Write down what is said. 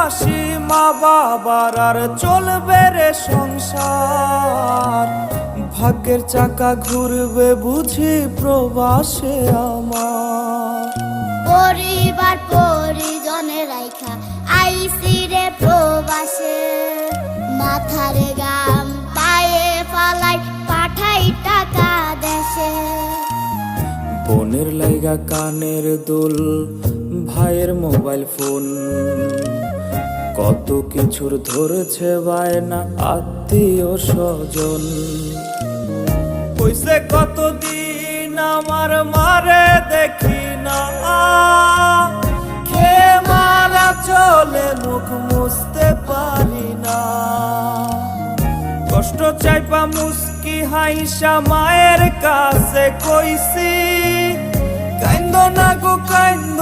প্রবাসী মা বাবার আর চলবে রে সংসার। ভাগ্যের চাকা ঘুরবে বুঝি প্রবাসে আমার। পরিবার পরিজনের রাইখা আইসি রে প্রবাসে, মাথার গাম পায়ে ফালাই পাঠাই টাকা দেশে। বোনের লাইগা কানের দুল, ভাইয়ের মোবাইল ফোন, কত কিছুর ধরেছে বায়না আত্মীয় স্বজন। কইছে কতদিন আমার মারে দেখি না, খেয়ে মারা চলে মুখ মুছতে পারি না। কষ্ট চাইপা মুস্কি হাইসা মায়ের কাছে কইছি, কাইন্দ না গো কাইন্দ